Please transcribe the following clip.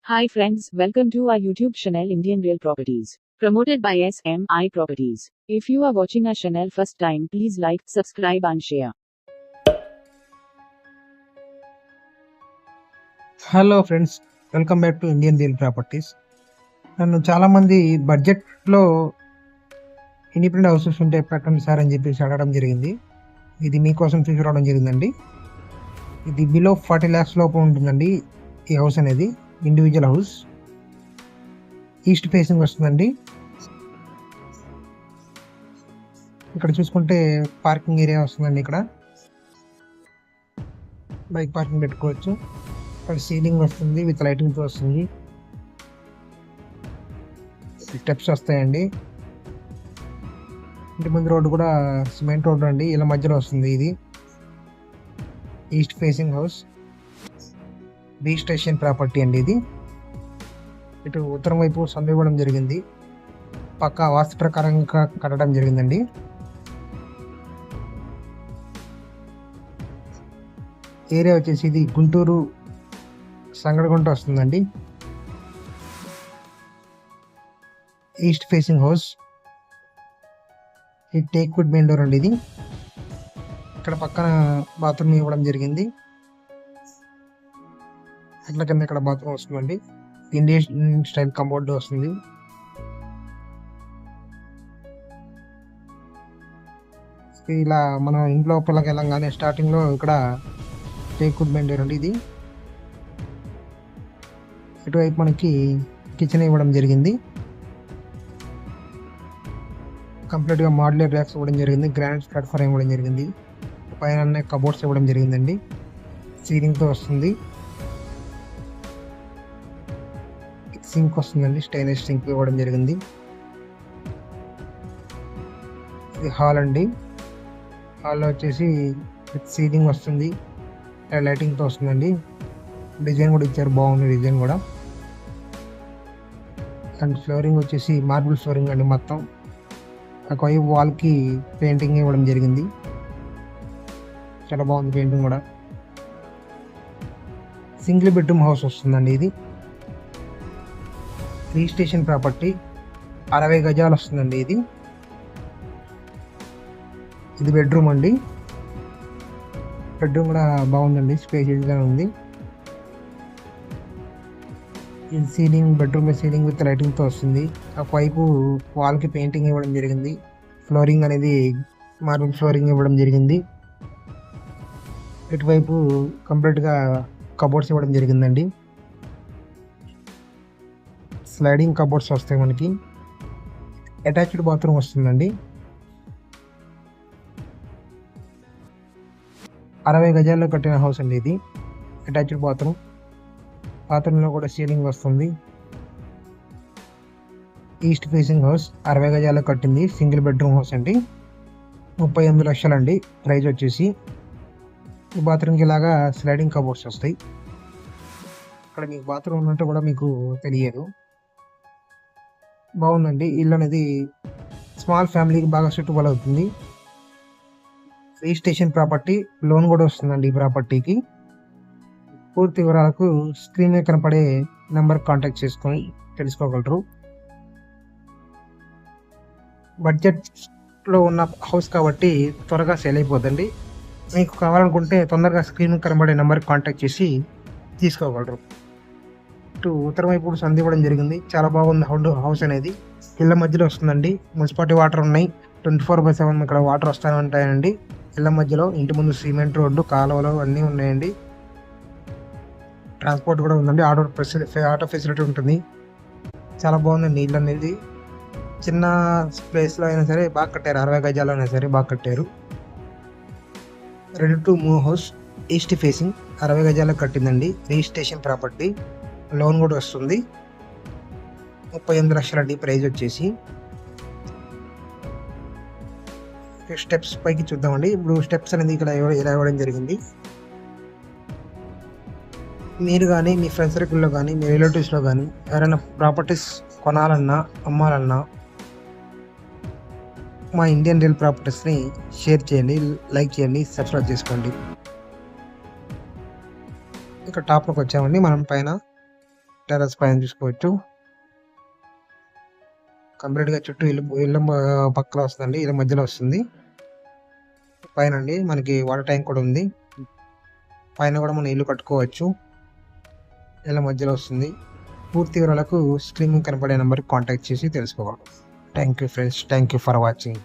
Hi friends, welcome to our YouTube channel Indian Real Properties, promoted by SMI Properties. If you are watching our channel first time, please like, subscribe and share. Hello friends, welcome back to Indian real properties. నన్ను చాలామంది బడ్జెట్లో independent houses ఉంటే పెట్టండి sir అని చెప్పేసి అడగడం జరిగింది. ఇది మీకోసం తీసుకురావడం జరిగిందండి. ఇది బిలో 40 lakhs లోపు ఉంటుందండి. ఈ హౌస్ అనేది ఇండివిజువల్ హౌస్, ఈస్ట్ ఫేసింగ్ వస్తుందండి. ఇక్కడ చూసుకుంటే పార్కింగ్ ఏరియా వస్తుందండి. ఇక్కడ బైక్ పార్కింగ్ పెట్టుకోవచ్చు. ఇక్కడ సీలింగ్ వస్తుంది, విత్ లైటింగ్తో వస్తుంది. స్టెప్స్ వస్తాయండి. ఇంటి ముందు రోడ్డు కూడా సిమెంట్ రోడ్డు అండి, ఇలా మధ్యలో వస్తుంది. ఇది ఈస్ట్ ఫేసింగ్ హౌస్, బీ స్టేషన్ ప్రాపర్టీ అండి. ఇది ఇటు ఉత్తరం వైపు సందు ఇవ్వడం జరిగింది. పక్కా వాస్తు ప్రకారంగా కట్టడం జరిగిందండి. ఏరియా వచ్చేసి ఇది గుంటూరు సంగడగుంట వస్తుందండి. ఈస్ట్ ఫేసింగ్ హౌస్, ఈ టేక్ వుడ్ మెయిన్ డోర్ అండి. ఇది ఇక్కడ పక్కన బాత్రూమ్ ఇవ్వడం జరిగింది. అట్లా కింద ఇక్కడ బాత్రూమ్ వస్తుందండి. ఇండియన్ స్టైల్ కంపౌండ్ వస్తుంది. ఇలా మన ఇంట్లో పిల్లకి వెళ్ళంగానే స్టార్టింగ్లో ఇక్కడ టేక్ వుడ్ మెయిన్ డోర్ అండి. ఇది ఇటువైపు మనకి కిచెన్ ఇవ్వడం జరిగింది. కంప్లీట్గా మాడ్యులర్ ర్యాక్స్ ఇవ్వడం జరిగింది. గ్రానైట్ ప్లాట్ఫామ్ ఇవ్వడం జరిగింది. పైన కబోర్డ్స్ ఇవ్వడం జరిగిందండి. సీలింగ్తో వస్తుంది. సింక్ వస్తుందండి, స్టెయిన్లెస్ సింక్ ఇవ్వడం జరిగింది. ఇది హాల్ అండి. హాల్లో వచ్చేసి సీలింగ్ వస్తుంది, లైటింగ్తో వస్తుందండి. డిజైన్ కూడా ఇచ్చారు, బాగుంది డిజైన్ కూడా. అండ్ ఫ్లోరింగ్ వచ్చేసి మార్బుల్ ఫ్లోరింగ్ అండి. మొత్తం ఒకవైపు వాల్కి పెయింటింగ్ ఇవ్వడం జరిగింది. చాలా బాగుంది పెయింటింగ్ కూడా. సింగిల్ బెడ్రూమ్ హౌస్ వస్తుందండి. ఇది రిజిస్ట్రేషన్ ప్రాపర్టీ, 60 గజాలు వస్తుందండి. ఇది బెడ్రూమ్ అండి. బెడ్రూమ్ కూడా బాగుందండి, స్పేషియస్గా ఉంది. ఇది సీలింగ్, బెడ్రూమ్ సీలింగ్ విత్ లైటింగ్తో వస్తుంది. ఒకవైపు వాల్కి పెయింటింగ్ ఇవ్వడం జరిగింది. ఫ్లోరింగ్ అనేది మార్బుల్ ఫ్లోరింగ్ ఇవ్వడం జరిగింది. ఇటువైపు కంప్లీట్గా కబోర్డ్స్ ఇవ్వడం జరిగిందండి. స్లైడింగ్ కబోర్డ్స్ వస్తాయి మనకి. అటాచ్డ్ బాత్రూమ్ వస్తుందండి. 60 గజాల్లో కట్టిన హౌస్ అండి. ఇది అటాచ్డ్ బాత్రూమ్. బాత్రూంలో కూడా సీలింగ్ వస్తుంది. ఈస్ట్ ఫేసింగ్ హౌస్, 60 గజాల్లో కట్టింది. సింగిల్ బెడ్రూమ్ హౌస్ అండి. 38 లక్షలు అండి ప్రైస్ వచ్చేసి. ఈ బాత్రూమ్కి ఇలాగా స్లైడింగ్ కబోర్డ్స్ వస్తాయి. ఇక్కడ మీకు బాత్రూమ్ ఉన్నట్టు కూడా మీకు తెలియదు. బాగుందండి. ఇల్లు అనేది స్మాల్ ఫ్యామిలీకి బాగా సూటబుల్ అవుతుంది. రిజిస్ట్రేషన్ ప్రాపర్టీ, లోన్ కూడా వస్తుందండి ఈ ప్రాపర్టీకి. పూర్తి వివరాలకు స్క్రీన్ మీద కనపడే నెంబర్ కాంటాక్ట్ చేసుకొని తెలుసుకోగలరు. బడ్జెట్లో ఉన్న హౌస్ కాబట్టి త్వరగా సేల్ అయిపోద్దండి. మీకు కావాలనుకుంటే తొందరగా స్క్రీన్ కనబడే నెంబర్కి కాంటాక్ట్ చేసి తీసుకోగలరు. ఉత్తరం వైపు సంధి ఇవ్వడం జరిగింది. చాలా బాగుంది హౌస్ అనేది. ఇళ్ళ మధ్యలో వస్తుందండి. మున్సిపాలిటీ వాటర్ ఉన్నాయి. 24/7 ఇక్కడ వాటర్ వస్తూనే ఉంటాయండి. ఇళ్ళ మధ్యలో ఇంటి ముందు సిమెంట్ రోడ్డు, కాలువలు అన్నీ ఉన్నాయండి. ట్రాన్స్పోర్ట్ కూడా ఉందండి. ఆటో ఫెసిలిటీ ఉంటుంది. చాలా బాగుందండి ఇల్లు అనేది. చిన్న ప్లేస్లో అయినా సరే బాగా కట్టారు. 60 గజాల్లో అయినా సరే బాగా కట్టారు. Ready to move house, east facing, 60 గజాలకు కట్టిందండి. రిజిస్ట్రేషన్ ప్రాపర్టీ, లోన్ కూడా వస్తుంది. 38 లక్షలు అండి ప్రైజ్ వచ్చేసి. స్టెప్స్ పైకి చూద్దామండి. ఇప్పుడు స్టెప్స్ అనేది ఇక్కడ ఇలా ఇవ్వడం జరిగింది. మీరు కానీ మీ ఫ్రెండ్స్ సర్కిల్లో కానీ మీ రిలేటివ్స్లో కానీ ఎవరైనా ప్రాపర్టీస్ కొనాలన్నా అమ్మాలన్నా మా ఇండియన్ రియల్ ప్రాపర్టీస్ని షేర్ చేయండి, లైక్ చేయండి, సబ్స్క్రైబ్ చేసుకోండి. ఇక్కడ టాప్లోకి వచ్చామండి. మనం పైన టెర్రస్ పైన చూసుకోవచ్చు. కంప్లీట్గా చుట్టూ ఇల్లు పక్కన వస్తుందండి, ఇల్లు మధ్యలో వస్తుంది. పైన అండి మనకి వాటర్ ట్యాంక్ కూడా ఉంది. పైన కూడా మనం ఇల్లు కట్టుకోవచ్చు. ఇళ్ళ మధ్యలో వస్తుంది. పూర్తి వివరాలకు స్క్రీన్ కనపడే నెంబర్కి కాంటాక్ట్ చేసి తెలుసుకోవాలి. Thank you friends, thank you for watching.